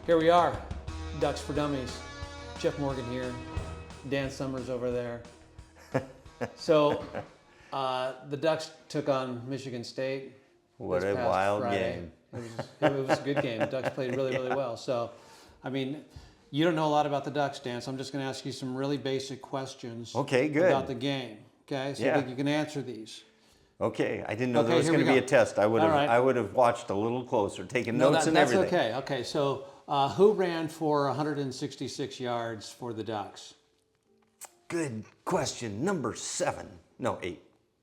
Here we are, Ducks for Dummies. Jeff Morgan here, Dan Summers over there. So, the Ducks took on Michigan State. What this a past wild Friday. game. It was a good game. The Ducks played really well. So, I mean, you don't know a lot about the Ducks, Dan, so I'm just going to ask you some really basic questions Okay, good. about the game. Okay, so Yeah. that you can answer these. Okay, I didn't know Okay, there was here going we to be go. a test. I would have All right. I would have watched a little closer, taken notes and that's everything. okay. Okay, so who ran for 166 yards for the Ducks? Good question. Number 7. No, 8.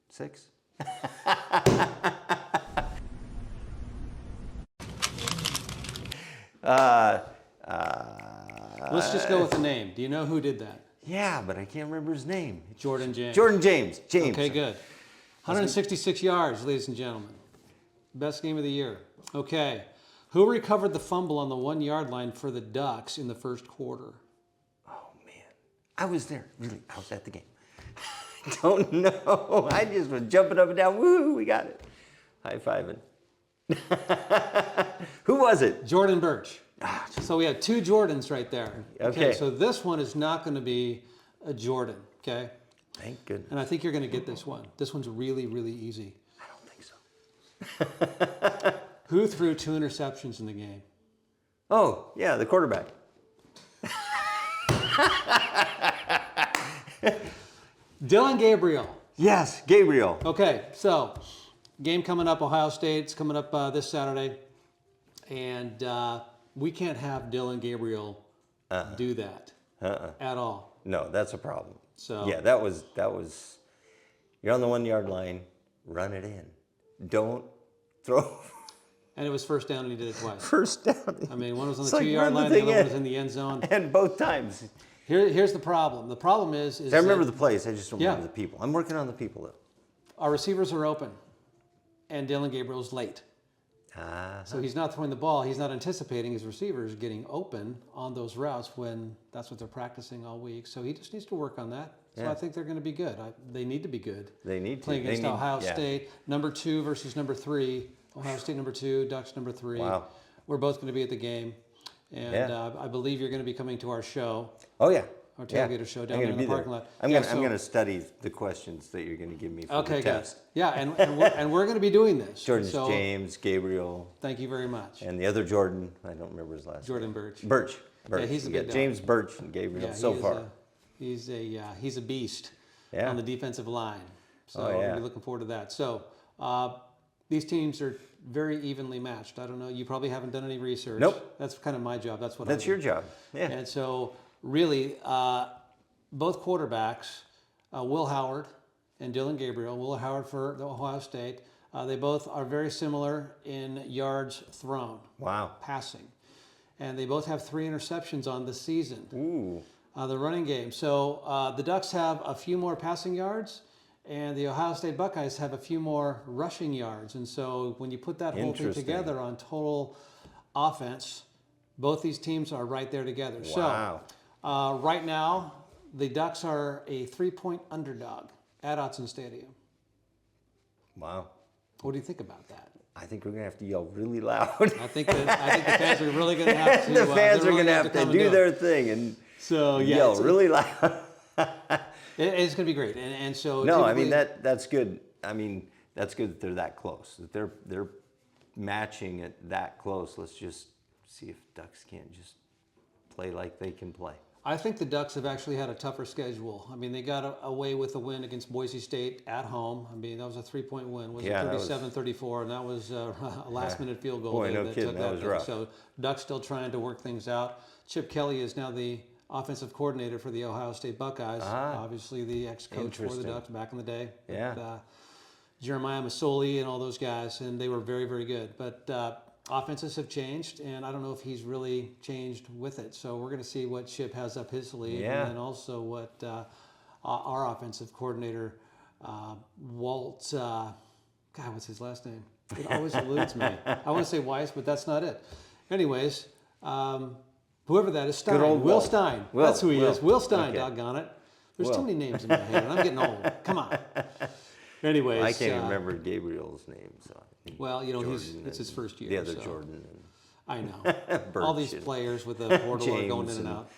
6? Let's just go with the name. Do you know who did that? Yeah, but I can't remember his name. Jordan James. Jordan James. James. Okay, good. 166 yards, ladies and gentlemen. Best game of the year. Okay. Who recovered the fumble on the 1-yard line for the Ducks in the first quarter? Oh, man. I was there. Really, I was at the game. I don't know. I just was jumping up and down. Woo, we got it. High-fiving. Who was it? Jordan Birch. So we had 2 Jordans right there. Okay. So this one is not going to be a Jordan, okay? Thank goodness. And I think you're going to get this one. This one's really easy. I don't think so. Who threw 2 interceptions in the game? Oh, yeah, the quarterback. Dylan Gabriel. Yes, Gabriel. Okay, so game coming up, Ohio State's coming up this Saturday. And we can't have Dylan Gabriel do that at all. No, that's a problem. So yeah, that was. You're on the 1-yard line. Run it in. Don't throw. And it was first down, and he did it twice. First down. I mean, one was on the It's like 2-yard run the line, the thing other one in. was in the end zone. And both times. Here's the problem. The problem is I remember that the plays. I just don't remember Yeah. the people. I'm working on the people though. our receivers are open, and Dylan Gabriel's late. So he's not throwing the ball. He's not anticipating his receivers getting open on those routes when that's what they're practicing all week. So he just needs to work on that. So Yeah. I think they're going to be good. They need to be good. They need to. Playing They against need- Ohio yeah. State, number 2 versus number 3. Ohio State number 2, Ducks number 3. Wow. We're both going to be at the game. And Yeah. I believe you're going to be coming to our show. Oh yeah. Our Yeah. tailgater show down I'm there gonna in the be there. parking lot. I'm Yeah, going to study the questions that you're going to give me for Okay, the good. test. Yeah, and we're going to be doing this. Jordan So, James, Gabriel, thank you very much. and the other Jordan. I don't remember his last Jordan name. Birch. Birch. Yeah, he's a You big got dog. James Birch and Gabriel Yeah, so he is far. he's a beast Yeah. on the defensive line. So Oh, yeah. we'll be looking forward to that. So these teams are very evenly matched. I don't know. You probably haven't done any research. Nope. That's kind of my job. That's what That's I do. your job. Yeah. And so really, both quarterbacks, Will Howard and Dylan Gabriel, Will Howard for the Ohio State, they both are very similar in yards thrown, Wow. passing. And they both have 3 interceptions on the season. Ooh. The running game. So the Ducks have a few more passing yards, and the Ohio State Buckeyes have a few more rushing yards. And so when you put that whole thing Interesting. together on total offense, both these teams are right there together. Wow. So right now, the Ducks are a 3-point underdog at Autzen Stadium. Wow. What do you think about that? I think we're going to have to yell really loud. I think the fans are really going to have to. The fans they're are really going to have come to and do their thing and So yeah, yell it's- really loud. It's going to be great. And so No, I mean typically- that's good. I mean that's good that they're that close. That they're matching it that close. Let's just see if Ducks can't just play like they can play. I think the Ducks have actually had a tougher schedule. I mean, they got away with a win against Boise State at home. I mean, that was a 3-point win. Was Yeah, it that was- 37-34? And that was a last-minute field goal. Boy, there no kidding, took that was thing. rough. So Ducks still trying to work things out. Chip Kelly is now the offensive coordinator for the Ohio State Buckeyes. Obviously, the ex-coach for the Interesting. Ducks back in the day. Yeah. With, Jeremiah Masoli and all those guys, and they were very good. But offenses have changed, and I don't know if he's really changed with it. So we're going to see what Chip has up his sleeve, Yeah. and then also what our offensive coordinator, Walt, God, what's his last name? It always eludes me. I want to say Weiss, but that's not it. Anyways, whoever that is, Stein. Good old Will Walt. Stein. Will, That's who he Will. is. Will Stein, Okay. doggone it. There's too Will. many names in my head, and I'm getting old. Come on. Anyways, I can't even remember Gabriel's name. So I think Well, you know, Jordan it's his and first year. The other so. Jordan. I know. All these Birch players with the portal are going James in and and- out.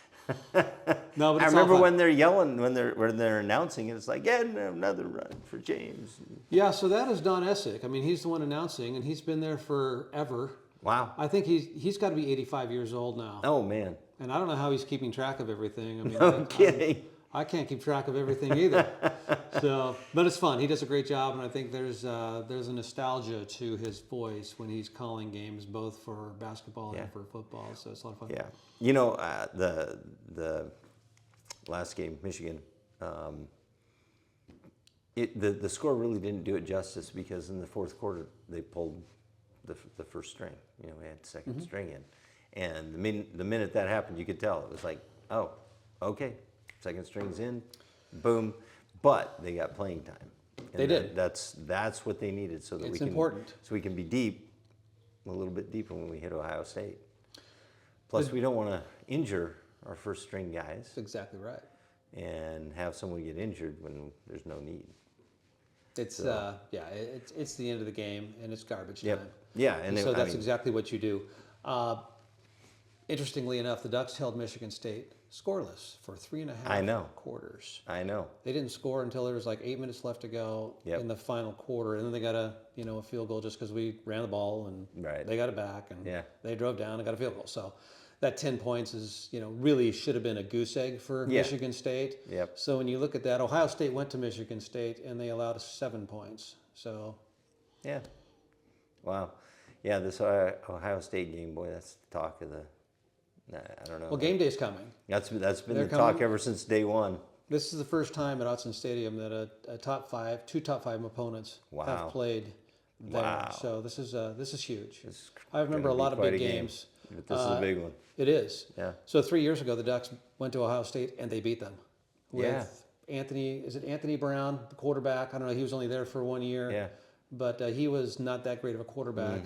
No, but I it's remember all fun. when they're yelling, when they're announcing it, it's like, yeah, another run for James. Yeah, so that is Don Essick. I mean, he's the one announcing, and he's been there forever. Wow. I think he's got to be 85 years old now. Oh, man. And I don't know how he's keeping track of everything. I mean, No kidding. I can't keep track of everything either. So, but it's fun. He does a great job, and I think there's a nostalgia to his voice when he's calling games, both for basketball Yeah. and for football. So it's a lot of fun. Yeah. You know, the last game, Michigan, the score really didn't do it justice because in the fourth quarter they pulled the first string. You know, we had second string in, and the minute that happened, you could tell it was like, oh, okay, second string's in, boom. But they got playing time. And They did. That's what they needed so that It's we can important. so we can be deep, a little bit deeper when we hit Ohio State. Plus, we don't want to injure our first string guys That's exactly right. and have someone get injured when there's no need. It's it's the end of the game, and it's garbage Yep. time. Yeah, and So I that's mean, exactly what you do. Interestingly enough, the Ducks held Michigan State scoreless for 3.5 I know. quarters. I know. They didn't score until there was like 8 minutes left to go Yep. in the final quarter, and then they got a field goal just because we ran the ball and Right. they got it back, and Yeah. they drove down and got a field goal. So that 10 points is really should have been a goose egg for Yeah. Michigan State. Yep. So when you look at that, Ohio State went to Michigan State and they allowed us 7 points. So Yeah. Wow. Yeah, this Ohio State game, boy, that's the talk of the. I don't know. well, game day's coming. That's been They're the talk coming. ever since day one. This is the first time at Autzen Stadium that two top five opponents Wow. have played there. Wow. So this is huge. It's I remember a gonna be lot of quite big a game. games. But this is a big one. It is. Yeah. So 3 years ago, the Ducks went to Ohio State and they beat them. With Yeah. Anthony Brown, the quarterback? I don't know. He was only there for 1 year. Yeah. But he was not that great of a quarterback.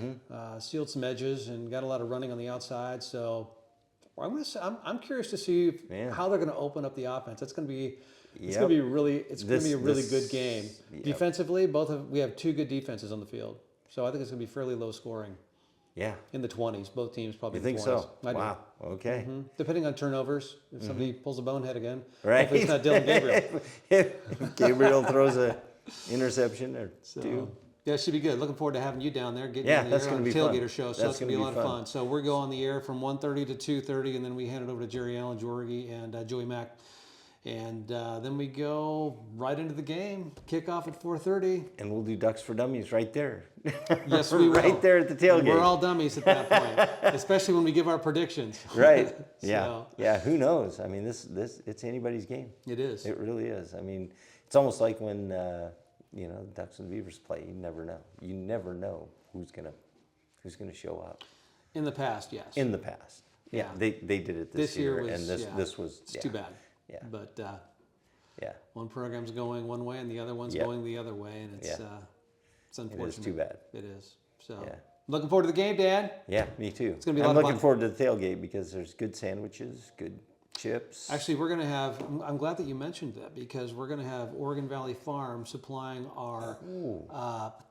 Sealed some edges and got a lot of running on the outside. So I'm curious to see Yeah. how they're going to open up the offense. It's going to be Yep. going to be really This- good game. yep. Defensively, we have two good defenses on the field. So I think it's going to be fairly low scoring Yeah. in the 20s. Both teams probably You in the think 20s. so? I do. Wow. Okay. Depending on turnovers, if somebody pulls a bonehead again, Right. hopefully it's not Dylan Gabriel. If Gabriel throws a interception or So, two. yeah, it should be good. Looking forward to having you down there, getting Yeah, on the that's air gonna on the be fun. Tailgater show. So That's it's going to be a gonna lot be of fun. fun. So we're going on the air from 1:30 to 2:30, and then we hand it over to Jerry Allen, Jorgie, and Joey Mack. And then we go right into the game. Kickoff at 4:30. And we'll do Ducks for Dummies right there. Yes, we will. Right there at the tailgate. We're all dummies at that point, especially when we give our predictions. Right. Yeah. So, Yeah. Who knows? I mean, this it's anybody's game. it is. It really is. I mean, it's almost like when Ducks and Beavers play. You never know. You never know who's gonna show up. In the past, yes. In the past, yeah, Yeah. they did it this year year, was, and this was it's too bad. Yeah. But Yeah, one program's going one way and the other one's Yep. going the other way, and it's it unfortunate. is too bad. It is. So Yeah. looking forward to the game, Dan. Yeah, me too. It's gonna be a lot I'm of looking fun. forward to the tailgate because there's good sandwiches, good chips. Actually, we're going to have. I'm glad that you mentioned that because we're going to have Oregon Valley Farm supplying our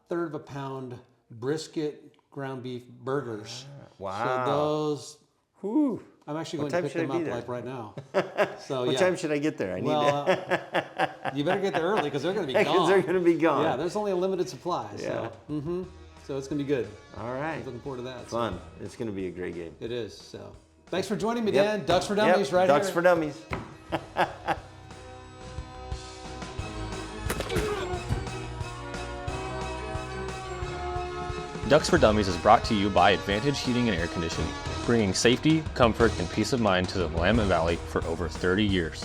third of a pound brisket ground beef burgers. Wow. So those, Whew. I'm actually What going time to pick should I them be up there? like right now. So What yeah. time should I get there? I need Well, to. you better get there early because they're going to be Because gone. they're going to be gone. Yeah, there's only a limited supply. Yeah. So it's going to be good. All right. Looking forward to that. So Fun. It's going to be a great game. it is. So thanks for joining me, Yep. Dan. Ducks for Dummies, Yep. right Ducks here. for Dummies. Ducks for Dummies is brought to you by Advantage Heating and Air Conditioning, bringing safety, comfort, and peace of mind to the Willamette Valley for over 30 years.